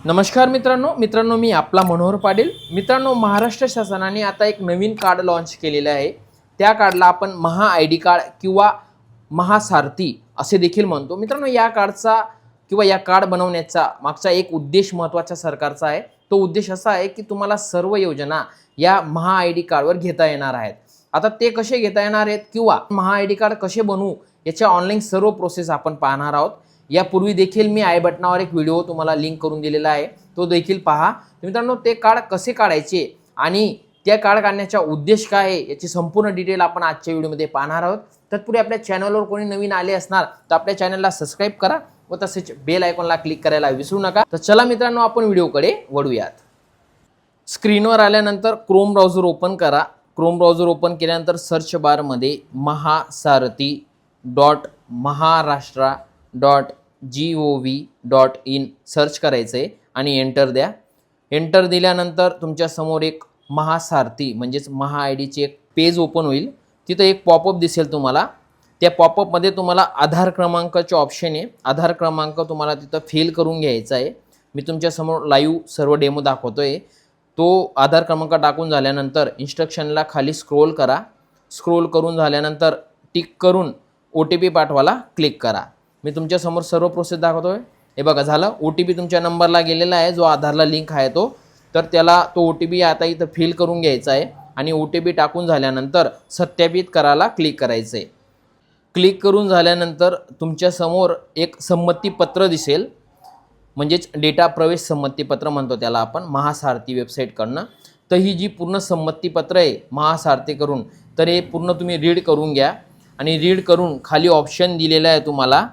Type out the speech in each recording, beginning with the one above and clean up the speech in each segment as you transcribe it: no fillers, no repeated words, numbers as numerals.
नमस्कार मित्रांनो मी आपला मनोहर पाटील। मित्रांनो, महाराष्ट्र शासनाने आता एक नवीन कार्ड लॉन्च केलेलं आहे। त्या कार्डला आपण महा आय डी कार्ड किंवा महासारथी असे देखील म्हणतो। मित्रांनो, या कार्डचा किंवा या कार्ड बनवण्याचा मागचा एक उद्देश महत्त्वाचा सरकारचा आहे। तो उद्देश असा आहे की तुम्हाला सर्व योजना या महा आय डी कार्डवर घेता येणार आहेत। आता ते कसे घेता येणार आहेत किंवा महा आय डी कार्ड कसे बनवू याच्या ऑनलाईन सर्व प्रोसेस आपण पाहणार आहोत। यापूर्वी देखील मी आय बटनावर एक व्हिडिओ तुम्हाला लिंक करून दिलेला आहे, तो देखील पहा। मित्रांनो, ते कार्ड कसे काढायचे आणि त्या कार्ड काढण्याचा उद्देश काय आहे याची संपूर्ण डिटेल आपण आजच्या व्हिडिओमध्ये पाहणार आहोत। तत्पूर्वी आपल्या चॅनलवर कोणी नवीन आले असणार तर आपल्या चॅनलला सबस्क्राइब करा व तसेच बेल आयकॉनला क्लिक करायला विसरू नका। तर चला मित्रांनो, आपण व्हिडिओकडे वळूयात। स्क्रीनवर आल्यानंतर क्रोम ब्राउझर ओपन करा। क्रोम ब्राउझर ओपन केल्यानंतर सर्च बारमध्ये महासारथी.महाराष्ट्र.gov.in सर्च करायचं आहे आणि एंटर द्या। एंटर दिल्यानंतर तुमच्यासमोर एक महासारथी म्हणजेच महा आय डीचे एक पेज ओपन होईल। तिथं एक पॉपअप दिसेल तुम्हाला। त्या पॉपअपमध्ये तुम्हाला आधार क्रमांकाचे ऑप्शन आहे। आधार क्रमांक तुम्हाला तिथं फिल करून घ्यायचा आहे। मी तुमच्यासमोर लाईव्ह सर्व डेमो दाखवतोय। तो आधार क्रमांक टाकून झाल्यानंतर इन्स्ट्रक्शनला खाली स्क्रोल करा। स्क्रोल करून झाल्यानंतर टिक करून OTP पाठवायला क्लिक करा। मी तुमच्यासमोर सर्व प्रोसेस दाखवतोय। हे बघा, झालं। OTP तुमच्या नंबरला गेलेला आहे, जो आधारला लिंक आहे तो। तर त्याला तो OTP आता इथं फिल करून घ्यायचा आहे आणि OTP टाकून झाल्यानंतर सत्यापित करायला क्लिक करायचं आहे। क्लिक करून झाल्यानंतर तुमच्यासमोर एक संमतीपत्र दिसेल, म्हणजेच डेटा प्रवेश संमतीपत्र म्हणतो त्याला आपण महासारथी वेबसाईटकडनं। तर ही जी पूर्ण संमतीपत्र आहे महासारथीकडून, तर हे पूर्ण तुम्ही रीड करून घ्या आणि रीड करून खाली ऑप्शन दिलेला आहे तुम्हाला।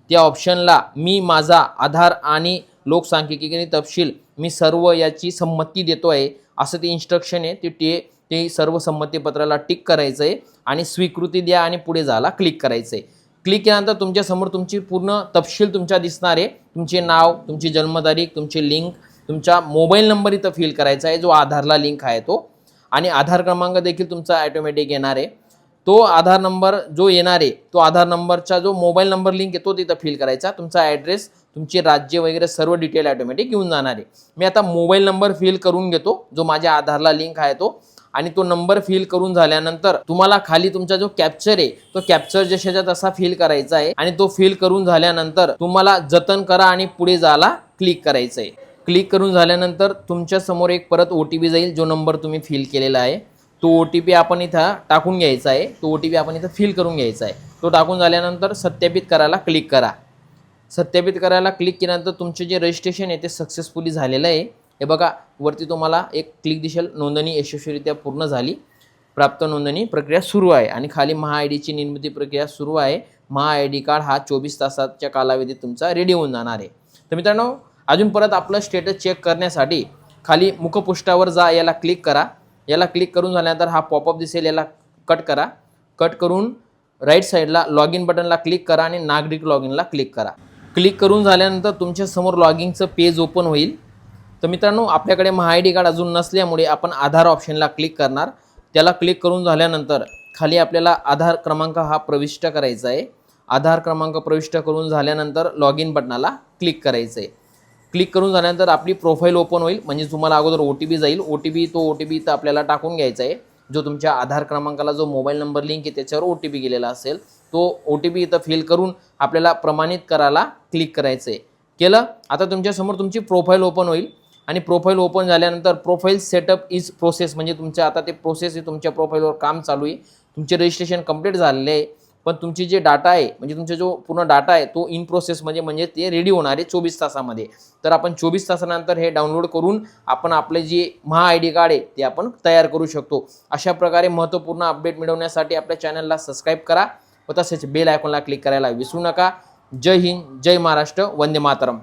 त्या ऑप्शनला मी माझा आधार आणि लोकसांख्यिकीय तपशील मी सर्व याची संमती देतो आहे असं ते इन्स्ट्रक्शन आहे। ते सर्व संमतीपत्राला टिक करायचं आहे आणि स्वीकृती द्या आणि पुढे जायला क्लिक करायचं आहे। क्लिक केल्यानंतर तुमच्यासमोर तुमची पूर्ण तपशील तुमच्या दिसणार आहे। तुमचे नाव, तुमची जन्मतारीख, तुमची लिंक, तुमचा मोबाईल नंबर इथं फिल करायचा आहे जो आधारला लिंक आहे तो, आणि आधार क्रमांक देखील तुमचा ॲटोमॅटिक येणार आहे। तो आधार नंबर जो येणार आहे, तो आधार नंबरचा जो मोबाईल नंबर लिंक आहे तो तिथं फिल करायचा। तुमचा ॲड्रेस, तुमचे राज्य वगैरे सर्व डिटेल ॲटोमॅटिक येऊन जाणार आहे। मी आता मोबाईल नंबर फिल करून घेतो जो माझ्या आधारला लिंक आहे तो, आणि तो नंबर फिल करून झाल्यानंतर तुम्हाला खाली तुमचा जो कॅप्चर आहे तो कॅप्चर जशाच्या तसा फिल करायचा आहे आणि तो फिल करून झाल्यानंतर तुम्हाला जतन करा आणि पुढे जायला क्लिक करायचं आहे। क्लिक करून झाल्यानंतर तुमच्या समोर एक परत OTP जाईल, जो नंबर तुम्ही फिल केलेला आहे तो OTP आपण इथं टाकून घ्यायचा आहे। तो OTP आपण इथं फिल करून घ्यायचा आहे। तो टाकून झाल्यानंतर सत्यापित करायला क्लिक करा। सत्यापित करायला क्लिक केल्यानंतर तुमचे जे रजिस्ट्रेशन आहे ते सक्सेसफुली झालेलं आहे। हे बघा, वरती तुम्हाला एक क्लिक दिसेल, नोंदणी यशस्वीरित्या पूर्ण झाली, प्राप्त नोंदणी प्रक्रिया सुरू आहे, आणि खाली महा आय डीची निर्मिती प्रक्रिया सुरू आहे। महा आय डी कार्ड हा 24 तासाच्या कालावधीत तुमचा रेडी होऊन जाणार आहे। तर मित्रांनो, अजून परत आपलं स्टेटस चेक करण्यासाठी खाली मुखपृष्ठावर जा, याला क्लिक करा। याला क्लिक करून झाल्यानंतर हा पॉपअप दिसेल, याला कट करा। कट करून राईट साईडला लॉग इन बटनला क्लिक करा आणि नागरिक लॉग इनला क्लिक करा। क्लिक करून झाल्यानंतर तुमच्यासमोर लॉगिंगचं पेज ओपन होईल। तर मित्रांनो, आपल्याकडे महा आय डी कार्ड अजून नसल्यामुळे आपण आधार ऑप्शनला क्लिक करणार। त्याला क्लिक करून झाल्यानंतर खाली आपल्याला आधार क्रमांक हा प्रविष्ट करायचा आहे। आधार क्रमांक प्रविष्ट करून झाल्यानंतर लॉग इन बटनाला क्लिक करायचं आहे। क्लिक करून झाल्यानंतर आपली प्रोफाईल ओपन होईल, म्हणजे तुम्हाला अगोदर OTP जाईल। तो OTP इथं आपल्याला टाकून घ्यायचा आहे, जो तुमच्या आधार क्रमांकाला जो मोबाईल नंबर लिंक आहे त्याच्यावर OTP गेलेला असेल। तो OTP इथं फिल करून आपल्याला प्रमाणित करायला क्लिक करायचं आहे। केलं। आता तुमच्यासमोर तुमची प्रोफाईल ओपन होईल आणि प्रोफाईल ओपन झाल्यानंतर प्रोफाईल सेटअप इज प्रोसेस, म्हणजे तुमच्या आता ते प्रोसेस आहे, तुमच्या प्रोफाईलवर काम चालू आहे। तुमचे रजिस्ट्रेशन कंप्लीट झालेले आहे, पण तुमची जे डाटा आहे, म्हणजे तुमचा जो पूर्ण डाटा आहे तो इन प्रोसेसमध्ये, म्हणजे ते रेडी होणार आहे 24 तासामध्ये। तर आपण 24 तासानंतर हे डाउनलोड करून आपण आपले जे महा आय डी कार्ड आहे ते आपण तयार करू शकतो। अशा प्रकारे महत्त्वपूर्ण अपडेट मिळवण्यासाठी आपल्या चॅनलला सबस्क्राईब करा व तसेच बेल आयकॉनला क्लिक करायला विसरू नका। जय हिंद, जय महाराष्ट्र, वंदे मातरम।